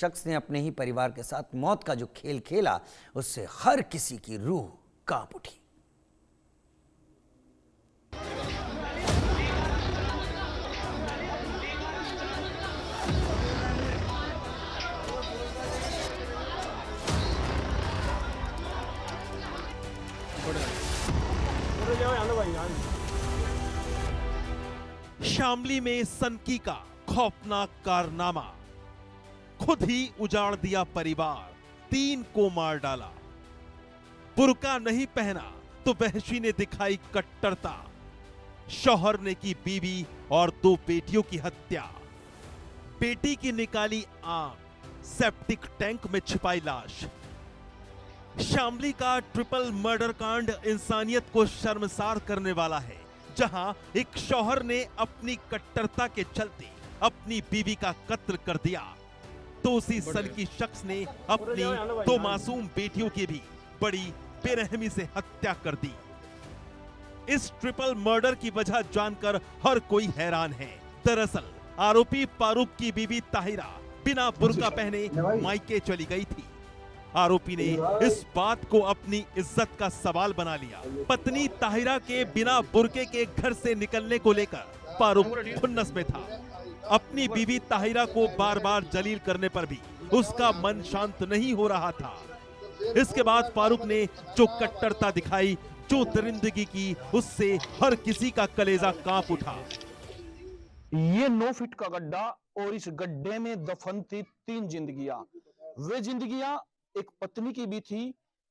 शख्स ने अपने ही परिवार के साथ मौत का जो खेल खेला, उससे हर किसी की रूह कांप उठी। शामली में सनकी का खौफनाक कारनामा, खुद ही उजाड़ दिया परिवार, 3 को मार डाला। बुर्का नहीं पहना तो वहशी ने दिखाई कट्टरता, शौहर ने की बीवी और 2 बेटियों की हत्या। बेटी की निकाली आंख, सेप्टिक टैंक में छिपाई लाश। शामली का ट्रिपल मर्डर कांड इंसानियत को शर्मसार करने वाला है, जहां एक शौहर ने अपनी कट्टरता के चलते अपनी बीवी का कत्ल कर दिया, तो उसी सनकी शख्स ने अपनी 2 मासूम बेटियों की भी बड़ी बेरहमी से हत्या कर दी। इस ट्रिपल मर्डर की वजह जानकर हर कोई हैरान है। दरअसल आरोपी फारूक की बीवी ताहिरा बिना बुर्का पहने मायके चली गई थी। आरोपी ने इस बात को अपनी इज्जत का सवाल बना लिया। पत्नी ताहिरा के बिना बुर्के के घर से निकलने को लेकर फारूक खुन्नस में था। अपनी बीवी ताहिरा को बार बार जलील करने पर भी उसका मन शांत नहीं हो रहा था। इसके बाद फारूक ने जो कट्टरता दिखाई, जो दरिंदगी की, उससे हर किसी का कलेजा कांप उठा। ये 9 फीट का गड्ढा और इस गड्ढे में दफन थी 3 जिंदगियां। वे जिंदगियां एक पत्नी की भी थी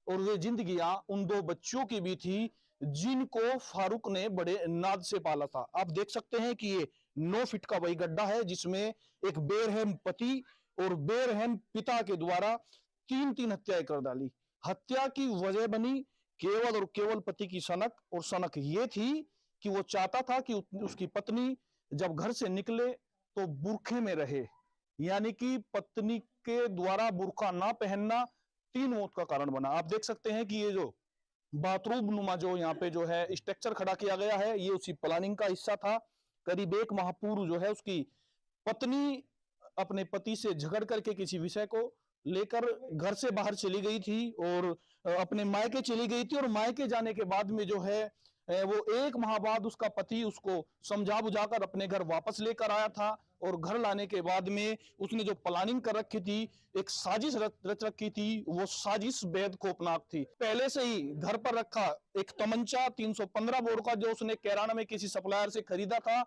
और वे जिंदगियां उन 2 बच्चों की भी थी, जिनको फारूक ने बड़े नाद से पाला था। आप देख सकते हैं कि ये 9 फीट का वही गड्ढा है जिसमें एक बेरहम पति और बेरहम पिता के द्वारा 3 हत्याएं कर डाली। हत्या की वजह बनी केवल और केवल पति की सनक, और सनक ये थी कि वो चाहता था कि उसकी पत्नी जब घर से निकले तो बुरखे में रहे, यानी कि पत्नी के द्वारा बुर्का ना पहनना 3 मौत का कारण बना। आप देख सकते हैं कि ये जो बाथरूम नुमा जो यहाँ पे जो है स्ट्रक्चर खड़ा किया गया है, ये उसी प्लानिंग का हिस्सा था। करीब 1 माह पूर्व जो है उसकी पत्नी अपने पति से झगड़ करके किसी विषय को लेकर घर से बाहर चली गई थी और अपने मायके चली गई थी, और मायके जाने के बाद में जो है वो 1 माह बाद उसका पति उसको समझा बुझाकर अपने घर वापस लेकर आया था, और घर लाने के बाद में उसने जो प्लानिंग कर रखी थी, एक साजिश रच रखी थी, वो साजिश बेहद खौफनाक थी। पहले से ही घर पर रखा एक तमंचा 315 बोर का जो उसने कैराना में किसी सप्लायर से खरीदा था,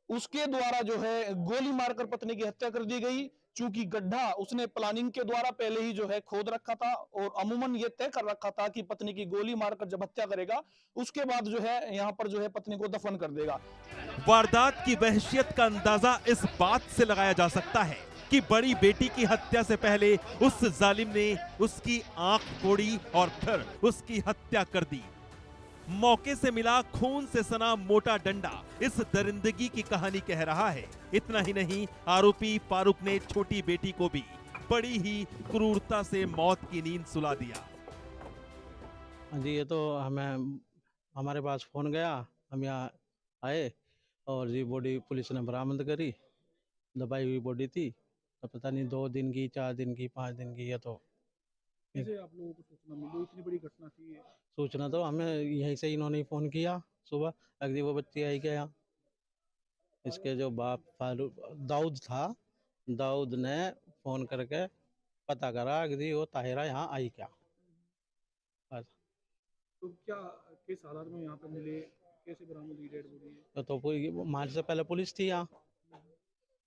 उसके द्वारा जो है गोली मारकर पत्नी की हत्या कर दी गई। चूंकि गड्ढा उसने प्लानिंग के द्वारा पहले ही जो है खोद रखा था और अमूमन ये तय कर रखा था कि पत्नी की गोली मारकर जब हत्या करेगा उसके बाद जो है यहाँ पर जो है पत्नी को दफन कर देगा। वारदात की वहशियत का अंदाजा इस बात से लगाया जा सकता है कि बड़ी बेटी की हत्या से पहले उस जालिम ने उसकी आंख फोड़ी और फिर उसकी हत्या कर दी। मौके से मिला खून से सना मोटा डंडा इस दरिंदगी की कहानी कह रहा है। इतना ही नहीं, आरोपी फारूक ने छोटी बेटी को भी बड़ी ही क्रूरता से मौत की नींद सुला दिया। जी, ये तो हमें हमारे पास फोन गया, हम यहाँ आए और जी बॉडी पुलिस ने बरामद करी। दबाई हुई बॉडी थी, तो पता नहीं 2 दिन की, 4 दिन की, 5 दिन की। है तो कैसे आप लोगों को सूचना मिली? इतनी बड़ी घटना थी ये। सूचना तो हमें यहीं से इन्होंने फ़ोन किया सुबह, अगली वो बच्ची आई क्या यहाँ। इसके जो बाप फारूक दाऊद था, दाऊद ने फ़ोन करके पता करा अगली वो ताहिरा यहाँ आई क्या। बस। तो क्या किस हालात में यहाँ पे मिले, कैसे बरामद हुई डेड बॉडी? तो कोई मार्च से पहले पुलिस थी यहाँ,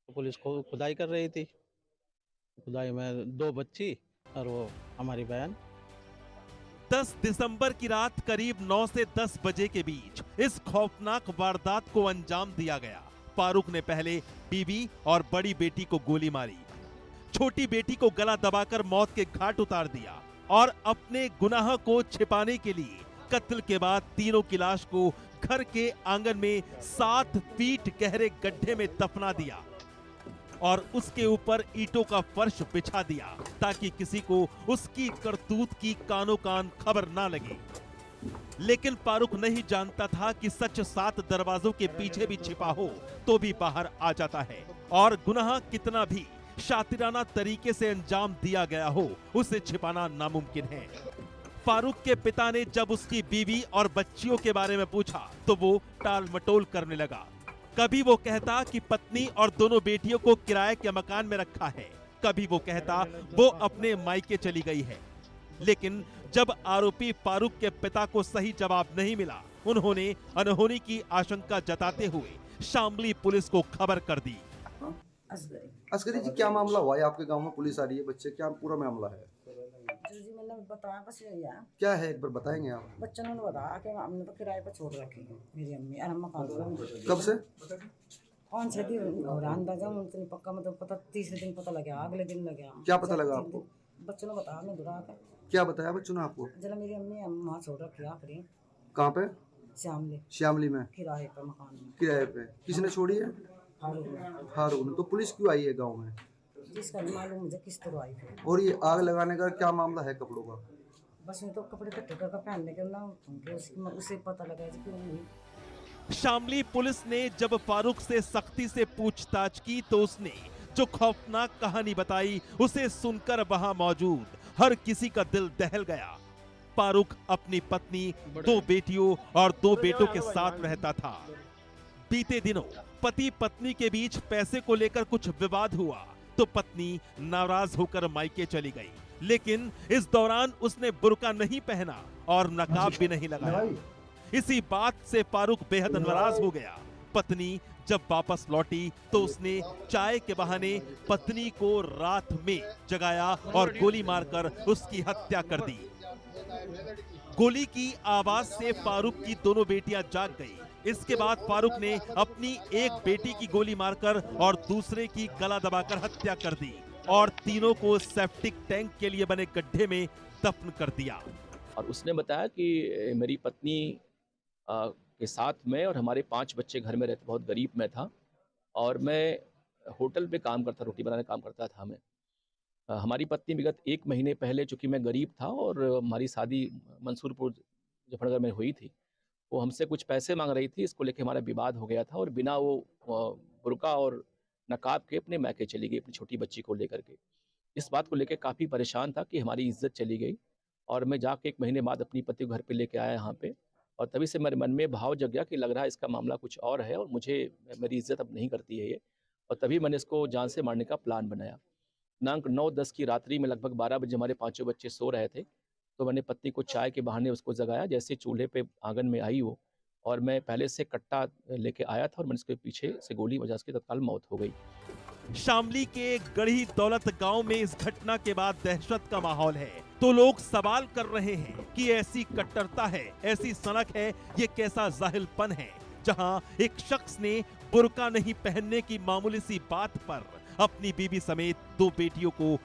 तो पुलिस को खुदाई कर रही थी। खुदाई में 2 बच्ची और वो हमारी बहन। 10 दिसंबर की रात करीब 9 से 10 बजे के बीच इस खौफनाक वारदात को अंजाम दिया गया। फारूक ने पहले बीवी और बड़ी बेटी को गोली मारी, छोटी बेटी को गला दबाकर मौत के घाट उतार दिया और अपने गुनाह को छिपाने के लिए कत्ल के बाद तीनों की लाश को घर के आंगन में 7 फीट गहरे गड्ढे में दफना दिया और उसके ऊपर ईंटों का फर्श बिछा दिया ताकि किसी को उसकी करतूत की कानो कान खबर ना लगे। लेकिन फारूक नहीं जानता था कि सच 7 दरवाजों के पीछे भी छिपा हो तो भी बाहर आ जाता है, और गुनाह कितना भी शातिराना तरीके से अंजाम दिया गया हो, उसे छिपाना नामुमकिन है। फारूक के पिता ने जब उसकी बीवी और बच्चियों के बारे में पूछा तो वो टाल मटोल करने लगा। कभी वो कहता कि पत्नी और दोनों बेटियों को किराए के मकान में रखा है, कभी वो कहता वो अपने मायके चली गई है। लेकिन जब आरोपी फारूक के पिता को सही जवाब नहीं मिला, उन्होंने अनहोनी की आशंका जताते हुए शामली पुलिस को खबर कर दी। असगरी जी, क्या मामला हुआ है? आपके गांव में पुलिस आ रही है, बच्चे, क्या पूरा मामला है? जो जी मैंने बताया बस यही है। क्या है, एक बार बताएंगे आप? बच्चों ने बताया कि हमने तो किराए पर छोड़ रखी है मेरी अम्मी और अम्मा खान। कब से? 5-6 दिन हो रहा अंदाजा मुझे नहीं पक्का, मतलब पता तीसरे दिन पता लगा, अगले दिन लगा। क्या पता लगा आपको? बच्चों ने बताया, मैं दुरा कर। क्या बताया बच्चों ने आपको? जरा मेरी अम्मी वहाँ छोड़ रखी है आखिरी। कहाँ पे? श्यामली श्यामली में किराए पर मकान में। किराए पे? किसने छोड़ी है? हारून। तो पुलिस क्यों आई है गाँव में? जिसका नहीं मालूम मुझे किस तरह आई फिर। और ये आग लगाने का क्या मामला है कपड़ों का? बस मैं तो कपड़े कट्टे कर पहनने के ना उसे पता लगा जी क्यों नहीं। शामली पुलिस ने जब फारूक से सख्ती से पूछताछ की तो उसने जो खौफनाक कहानी बताई, उसे सुनकर वहां मौजूद हर किसी का दिल दहल गया। फारूक अपनी पत्नी, 2 बेटियों और 2 बेटों के साथ रहता था। बीते दिनों पति पत्नी के बीच पैसे को लेकर कुछ विवाद हुआ तो पत्नी नाराज होकर मायके चली गई, लेकिन इस दौरान उसने बुर्का नहीं पहना और नकाब भी नहीं लगाया। इसी बात से फारूक बेहद नाराज हो गया। पत्नी जब वापस लौटी तो उसने चाय के बहाने पत्नी को रात में जगाया और गोली मारकर उसकी हत्या कर दी। गोली की आवाज से फारूक की दोनों बेटियां जाग गई। इसके बाद फारूक ने अपनी एक बेटी की गोली मारकर और दूसरे की गला दबाकर हत्या कर दी और तीनों को सेप्टिक टैंक के लिए बने गड्ढे में दफन कर दिया। और उसने बताया कि मेरी पत्नी के साथ मैं और हमारे 5 बच्चे घर में रहते, बहुत गरीब मैं था और मैं होटल पे काम करता, रोटी बनाने काम करता था मैं। हमारी पत्नी विगत 1 महीने पहले, चूँकि मैं गरीब था और हमारी शादी मंसूरपुर जफरनगर में हुई थी, वो हमसे कुछ पैसे मांग रही थी। इसको लेके हमारा विवाद हो गया था और बिना वो बुर्का और नकाब के अपने मैके चली गई अपनी छोटी बच्ची को लेकर के। इस बात को लेके काफ़ी परेशान था कि हमारी इज्जत चली गई और मैं जाके 1 महीने बाद अपनी पति को घर पे लेके आया यहाँ पे और तभी से मेरे मन में भाव जग गया कि लग रहा है इसका मामला कुछ और है और मुझे, मेरी इज्जत अब नहीं करती है ये, और तभी मैंने इसको जान से मारने का प्लान बनाया। दिनांक 9-10 की रात्रि में लगभग 12 बजे हमारे 5 बच्चे सो रहे थे तो मैंने पत्नी को चाय के बहाने उसको जगाया। जैसे चूल्हे पे आंगन में आई वो और मैं पहले से कट्टा लेके आया था और मैंने उसके पीछे से गोली बजा, उसकी तत्काल मौत हो गई। शामली के गढ़ी दौलत गांव में इस घटना के बाद दहशत का माहौल है तो लोग सवाल कर रहे हैं कि ऐसी कट्टरता है, ऐसी सनक है, ये कैसा जाहिलपन है जहां एक शख्स ने बुर्का नहीं पहनने की मामूली सी बात पर अपनी बीवी समेत 2 बेटियों को